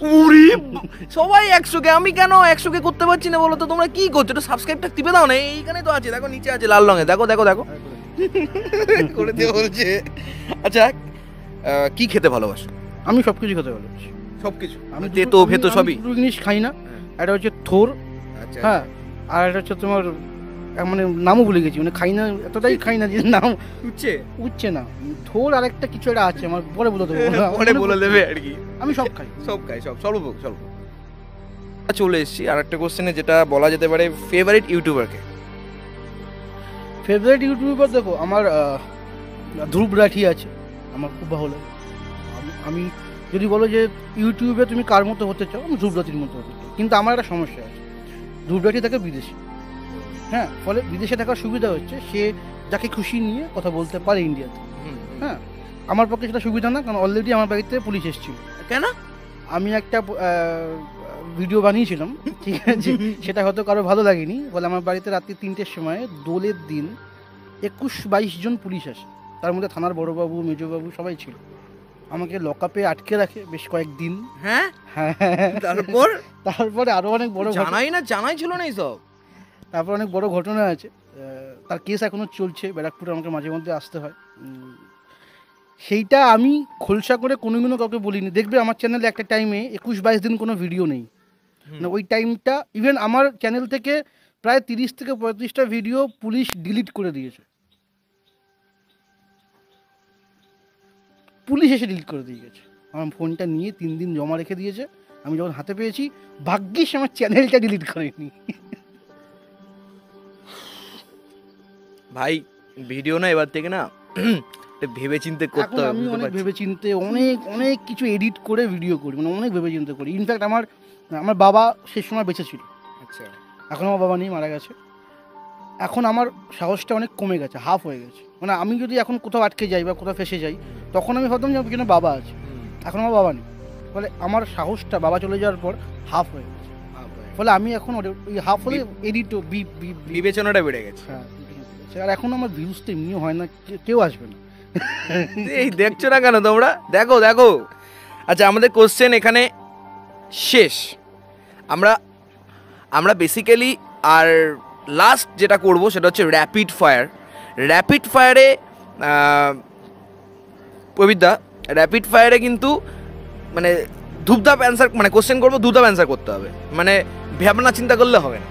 সবাই 100K, আমি কেন 100K করতে পারছি না বলো তো? তোমরা কি করছো? একটু সাবস্ক্রাইবটা টিপে দাও না, এইখানে তো আছে, দেখো নিচে আছে লাল রঙে, দেখো করে দিও বলছে। আচ্ছা, কি খেতে ভালোবাসো? আমি সবকিছু খেতে ভালোবাসি, সবকিছু। আমি তেতো ভেতো সবই? দুটো জিনিস খাই না, একটা হচ্ছে থোর, হ্যাঁ, আর একটা হচ্ছে তোমার, মানে নামও ভুলে গেছি, মানে খাই না, এতটাই খাই না যে নাম উঠছে না। থোর আর একটা কিছু একটা আছে, আমার পরে বলে দেবো, বলে দেবে আর কি। আমি সব খাই, স্বল্প। চলে এসেছি আর একটা কোশ্চেনে, যেটা বলা যেতে পারে ফেভারিট ইউটিউবারকে। ফেভারিট ইউটিউবার দেখো, আমার ধ্রুব রাঠি আছে, আমার খুব ভালো লাগে। আমি যদি বলো যে ইউটিউবে তুমি কার মতো হতে চাও, আমি ধ্রুব রাঠির মতো হতে চাই, কিন্তু আমার একটা সমস্যা আছে, ধ্রুব রাঠি থাকে বিদেশে, হ্যাঁ, ফলে বিদেশে থাকার সুবিধা হচ্ছে সে যাকে খুশি নিয়ে কথা বলতে পারে ইন্ডিয়াতে, হ্যাঁ। আমার পক্ষে সেটা সুবিধা না, কারণ অলরেডি আমার বাড়িতে পুলিশ এসেছিল। কেন? আমি একটা ভিডিও বানিয়েছিলাম, ঠিক আছে, সেটা হয়তো কারো ভালো লাগেনি, বলে আমার বাড়িতে রাত্রি 3টের সময় দোলের দিন 21-22 জন পুলিশ আসে, তার মধ্যে থানার বড়বাবু, মেজবাবু সবাই ছিল। আমাকে লকআপে আটকে রাখে বেশ কয়েকদিন। হ্যাঁ, তারপরে আরো অনেক বড় জানাই ছিল না এইসব। তারপর অনেক বড় ঘটনা আছে, তার কেস এখনো চলছে, ব্যারাকপুরে আমাকে মাঝে মধ্যে আসতে হয়। সেইটা আমি খোলসা করে কোনোদিনও কাউকে বলিনি। দেখবে আমার চ্যানেলে একটা টাইমে 21-22 দিন কোনো ভিডিও নেই, না ওই টাইমটা ইভেন আমার চ্যানেল থেকে প্রায় 30 থেকে 35টা ভিডিও পুলিশ ডিলিট করে দিয়েছে, পুলিশ এসে ডিলিট করে দিয়ে গেছে। আমার ফোনটা নিয়ে 3 দিন জমা রেখে দিয়েছে, আমি যখন হাতে পেয়েছি, ভাগ্যিস আমার চ্যানেলটা ডিলিট করেনি। ভাই ভিডিও না এবার থেকে না ভেবে চিন্তে করতে হবে। আমি অনেক ভেবে চিন্তে অনেক কিছু এডিট করে ভিডিও করি, মানে অনেক ভেবে চিন্তে করি। ইনফ্যাক্ট আমার বাবা সেই সময় বেঁচে ছিল, আচ্ছা, এখন আমার বাবা নেই, মারা গেছে। এখন আমার সাহসটা অনেক কমে গেছে, হাফ হয়ে গেছে। মানে আমি যদি এখন কোথাও আটকে যাই বা কোথাও ফেসে যাই, তখন আমি ভাবতাম যে আমার পিছনে বাবা আছে, এখন আমার বাবা নেই, ফলে আমার সাহসটা, বাবা চলে যাওয়ার পর হাফ হয়ে গেছে। ফলে আমি এখন ওই হাফ হলে এডিট বিবেচনাটা বেড়ে গেছে। হ্যাঁ, আর এখন আমার ভিউজ তো এমনিও হয় না, কেউ আসবে না। এই দেখছো না কেন তোমরা? দেখো দেখো। আচ্ছা, আমাদের কোশ্চেন এখানে শেষ। আমরা বেসিক্যালি আর লাস্ট যেটা করব সেটা হচ্ছে rapid fire. Rapid ফায়ারে Pabitra, rapid ফায়ারে কিন্তু মানে ধূপধাপ অ্যান্সার, মানে কোশ্চেন করবো ধূপধাপ অ্যান্সার করতে হবে, মানে ভাবনা চিন্তা করলে হবে না,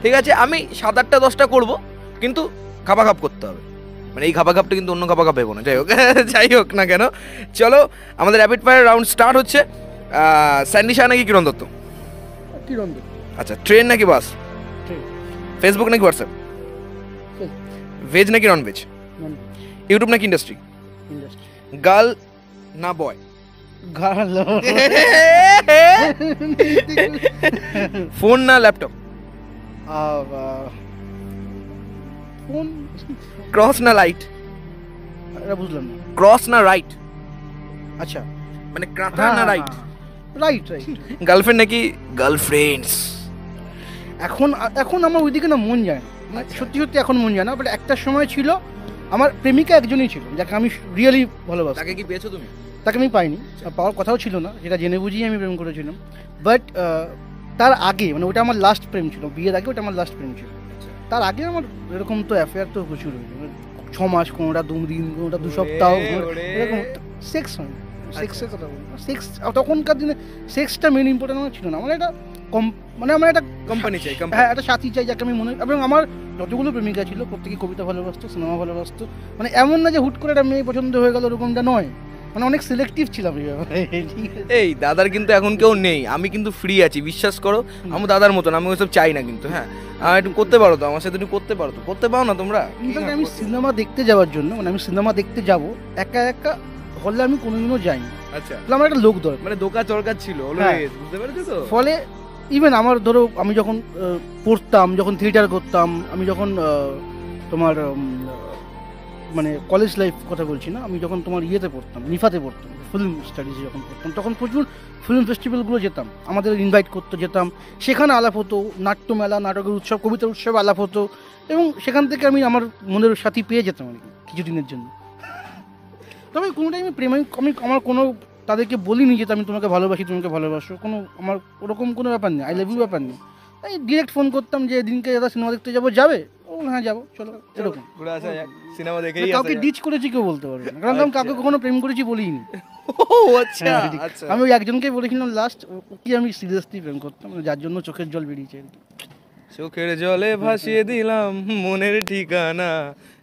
ঠিক আছে? আমি 7-8টা 10টা করবো, কিন্তু খাপাখাপ করতে হবে, মানে এই খাপাখাপটা কিন্তু অন্য খাপাখাপ ভেবো না। যাই হোক যাই হোক না কেন, চলো আমাদের র্যাপিড ফায়ার রাউন্ড স্টার্ট হচ্ছে। স্যান্ডি শাহ নাকি কিরণ দত্ত? কিরণ দত্ত। আচ্ছা, ট্রেন নাকি বাস? ফেসবুক নাকি হোয়াটসঅ্যাপ? ভেজ নাকি নন ভেজ? ইউটিউব নাকি ইন্ডাস্ট্রি? গার্ল না বয়? ফোন না ল্যাপটপ? ফোন। ক্রস না লাইট? এটা বুঝলাম না। ক্রস না রাইট? আচ্ছা, মানে ক্রাতা না রাইট? রাইট। গার্লফ্রেন্ড নাকি গার্লফ্রেন্ডস? এখন আমার ওইদিকে না মন যায় না, সত্যি সত্যি এখন মন যায় না। বাট একটা সময় ছিল, আমার প্রেমিকা একজনই ছিল যাকে আমি রিয়েলি ভালোবাসি। তাকে কি পেয়েছো তুমি? তাকে আমি পাইনি, পাওয়ার কথাও ছিল না, যেটা জেনে বুঝিয়ে আমি প্রেম করেছিলাম। বাট তার আগে, মানে ওটা আমার লাস্ট প্রেম ছিল, বিয়ের আগে ওটা আমার লাস্ট প্রেম ছিল। তার আগে আমার এরকম তো অ্যাফেয়ার তো প্রচুর হয়েছে, 6 মাস, কোনোটা 2 দিন, কোনোটা 2 সপ্তাহ, এরকম। সেক্স হয়, সেক্সের কথা বলি, সেক্স তখনকার দিনে সেক্সটা মেন ইম্পর্টেন্ট আমার ছিল না। আমার একটা আমার একটা কোম্পানি চাই, হ্যাঁ, একটা সাথী চাই যাকে আমি মনে, এবং আমার যতগুলো প্রেমিকা ছিল প্রত্যেকে কবিতা ভালোবাসতো, সিনেমা ভালোবাসতো। মানে এমন না যে হুট করে একটা মেয়ে পছন্দ হয়ে গেল, ওরকমটা নয়। মানে অনেক সিলেক্টিভ ছিলাম এই ব্যাপারে। এই দাদার কিন্তু এখন কেউ নেই, আমি কিন্তু ফ্রি আছি, বিশ্বাস করো। আমি দাদার মতন, আমি ওইসব চাই না কিন্তু। হ্যাঁ, একটু করতে পারো তো আমার সাথে, একটু করতে পারো তো, করতে পারো না তোমরা? আমি সিনেমা দেখতে যাওয়ার জন্য, মানে আমি সিনেমা দেখতে যাব একা একা হলে আমি কোনোদিনও যাইনি। আচ্ছা, আমার একটা লোক দরকার, মানে দোকা চরকার ছিল, বুঝতে পেরেছো তো? ফলে ইভেন আমার ধরো, আমি যখন পড়তাম, যখন থিয়েটার করতাম, আমি যখন তোমার মানে কলেজ লাইফ কথা বলছি না, আমি যখন তোমার ইয়েতে পড়তাম, নিফাতে পড়তাম, ফিল্ম স্টাডিজে যখন পড়তাম, তখন প্রচুর ফিল্ম ফেস্টিভ্যালগুলো যেতাম, আমাদের ইনভাইট করতে যেতাম, সেখানে আলাপ হতো, নাট্যমেলা, নাটকের উৎসব, কবিতার উৎসব আলাপ হতো, এবং সেখান থেকে আমি আমার মনের সাথী পেয়ে যেতাম আর কি কিছুদিনের জন্য। তবে কোনো টাইমে প্রেম আমি আমার কোনো তাদেরকে বলিনি যে আমি তোমাকে ভালোবাসি, তোমাকে ভালোবাসো, কোনো আমার ওরকম কোনো ব্যাপার নেই, আই লাভ ইউ ব্যাপার নেই। এই ডিরেক্ট ফোন করতাম যে এদিনকে দাদা সিনেমা দেখতে যাবো, যাবে? ও হ্যাঁ যাবো, চলো, এরকম। সিনেমা দেখে কাউকে ডিচ করেছি কেউ বলতে পারবে না, কারণ আমি কাউকে কখনো প্রেম করেছি বলিনি। আচ্ছা, আমি ওই একজনকে বলেছিলাম লাস্ট, কি আমি সিরিয়াসলি প্রেম করতাম, যার জন্য চোখের জল বেরিয়েছে আর কি। চোখের জলে ভাসিয়ে দিলাম মনের ঠিকানা,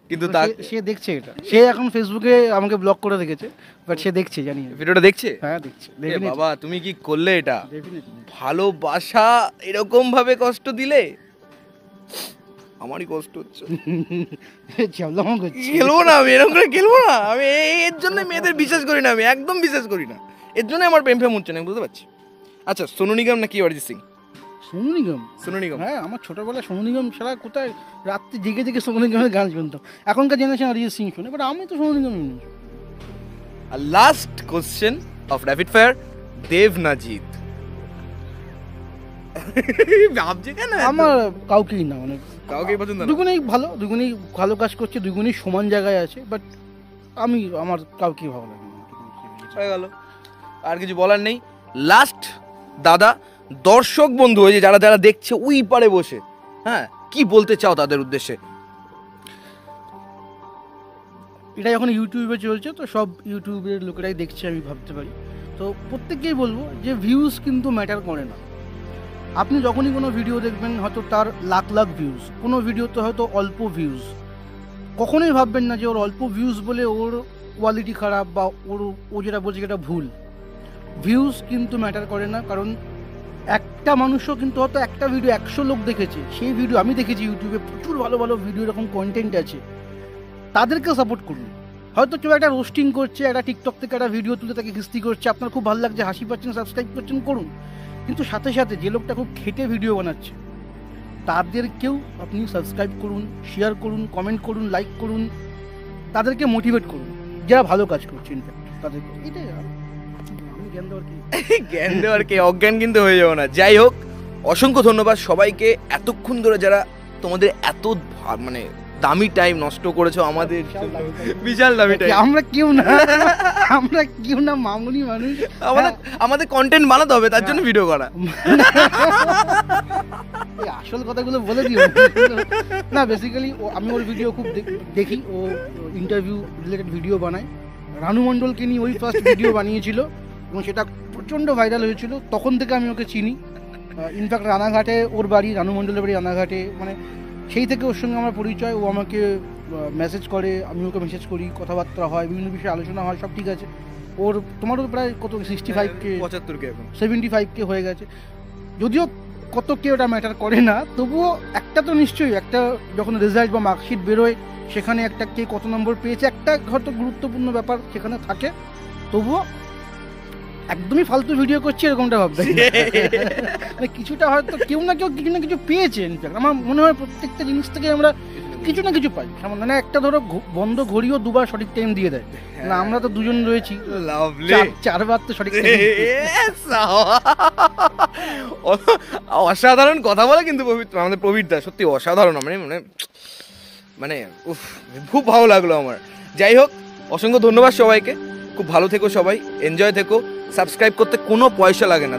কিন্তু সে দেখছে এটা, সে এখন ফেসবুকে আমাকে ব্লক করে রেখেছে, বাট সে দেখছে, জানি। ভিডিওটা দেখছে? হ্যাঁ, দেখছে। বাবা, তুমি কি করলে এটা? ভালোবাসা এরকম ভাবে কষ্ট দিলে, আমারই কষ্ট হচ্ছে। খেলবো না আমি, এরকম করে খেলবো না আমি। এর জন্য মেয়েদের বিশ্বাস করি না, আমি একদম বিশ্বাস করি না। এর জন্য আমার প্রেম ফেম হচ্ছে না, বুঝতে পারছি। আচ্ছা, সোনু নিগম নাকি অরিজিৎ সিং? সোনু নিগম। সোনু নিগম, হ্যাঁ, আমার ছোটবেলায় সোনু নিগম ছাড়া কোথায় রাত্রি জেগে জেগে সোনু নিগমের গান শুনতাম। এখনকার জেনারেশন অরিজিৎ সিং শুনে, বাট আমি তো সোনু নিগম। আর last question of rapid fire, Dev না জিৎ? ভাবছে কেন? আমার কাউকেই না, মানে কাউকেই পছন্দ না। দুগুনেই ভালো কাজ করছে, দুগুনেই সমান জায়গায় আছে, বাট আমার কাউকেই ভালো লাগে না। হয়ে গেল, আর কিছু বলার নেই। লাস্ট দাদা, দর্শক বন্ধু হয়েছে যারা যারা দেখছে ওই পারে বসে, হ্যাঁ, কি বলতে চাও তাদের উদ্দেশ্যে? এটা যখন ইউটিউবে চলছে, তো সব ইউটিউবের লোকেরাই দেখছে, আমি ভাবতে পারি। তো প্রত্যেককেই বলবো যে ভিউজ কিন্তু ম্যাটার করে না। আপনি যখনই কোনো ভিডিও দেখবেন, হয়তো তার লাখ লাখ ভিউজ, কোনো ভিডিওতে হয়তো অল্প ভিউজ, কখনোই ভাববেন না যে ওর অল্প ভিউজ বলে ওর কোয়ালিটি খারাপ, বা ও যেটা বলছে সেটা ভুল। ভিউজ কিন্তু ম্যাটার করে না, কারণ একটা মানুষও কিন্তু হয়তো একটা ভিডিও 100 লোক দেখেছে, সেই ভিডিও আমি দেখেছি ইউটিউবে, প্রচুর ভালো ভালো ভিডিও এরকম কন্টেন্ট আছে, তাদেরকেও সাপোর্ট করুন। হয়তো কেউ একটা রোস্টিং করছে, একটা টিকটক থেকে একটা ভিডিও তুলে তাকে কিস্তি করছে, আপনার খুব ভালো লাগছে, হাসি পাচ্ছেন, সাবস্ক্রাইব করছেন, করুন। কিন্তু সাথে সাথে যে লোকটা খুব খেটে ভিডিও বানাচ্ছে, তাদেরকেও আপনি সাবস্ক্রাইব করুন, শেয়ার করুন, কমেন্ট করুন, লাইক করুন, তাদেরকে মোটিভেট করুন, যারা ভালো কাজ করছে। ইনফ্যাক্ট তাদেরকে, এটাই আমি জ্ঞান দেওয়ার কি? জ্ঞান দেওয়ার কে, অজ্ঞান কিন্তু হয়ে যাবো না। যাই হোক, অসংখ্য ধন্যবাদ সবাইকে এতক্ষণ ধরে যারা তোমাদের এত মানে দামি টাইম নষ্ট করেছো আমাদের বিশাল দামি টাইম। আমরা কেউ না, আমরা কেউ না, মামুনি মানুষ। আমাদের কন্টেন্ট বানাতে হবে, তার জন্য ভিডিও করা। এই আসল কথাগুলো বলে দিও না। বেসিক্যালি আমি ওর ভিডিও খুব দেখি, ও ইন্টারভিউ রিলেটেড ভিডিও বানায়। রানু মণ্ডলকে নিয়ে ওই ফার্স্ট ভিডিও বানিয়েছিল এবং সেটা প্রচণ্ড ভাইরাল হয়েছিল। তখন থেকে আমি ওকে চিনি। ইনফ্যাক্ট রানাঘাটে ওর বাড়ি, রানু মণ্ডলের বাড়ি রানাঘাটে, মানে সেই থেকে ওর সঙ্গে আমার পরিচয়। ও আমাকে মেসেজ করে, আমি ওকে মেসেজ করি, কথাবার্তা হয়, বিভিন্ন বিষয়ে আলোচনা হয়, সব ঠিক আছে। ওর তোমারও প্রায় কত 65K 75K এখন 75K হয়ে গেছে। যদিও কত কে ওটা ম্যাটার করে না, তবুও একটা তো নিশ্চয়ই, একটা যখন রেজাল্ট বা মার্কশিট বেরোয় সেখানে একটা কে কত নম্বর পেয়েছে, একটা হয়তো গুরুত্বপূর্ণ ব্যাপার সেখানে থাকে। তবুও একদমই ফালতু ভিডিও করছি এরকমটা ভাববে মানে কিছুটা হয়তো কেউ না কেউ কিছু না কিছু পেয়েছে। ইনফ্যাক্ট আমার মনে হয় প্রত্যেকটা জিনিস থেকে আমরা কিছু না কিছু পাই। মানে একটা ধরো বন্ধ ঘড়িও দুবার সঠিক টাইম দিয়ে দেয় না, আমরা তো দুজন রয়েছি, চারবার তো সঠিক টাইম। অসাধারণ কথা বলে কিন্তু আমাদের প্রবীরদা, সত্যি অসাধারণ। মানে মানে মানে উফ, খুব ভালো লাগলো আমার। যাই হোক, অসংখ্য ধন্যবাদ সবাইকে। খুব ভালো থেকো সবাই, এনজয় থেকো। সাবস্ক্রাইব করতে কোনো পয়সা লাগে না।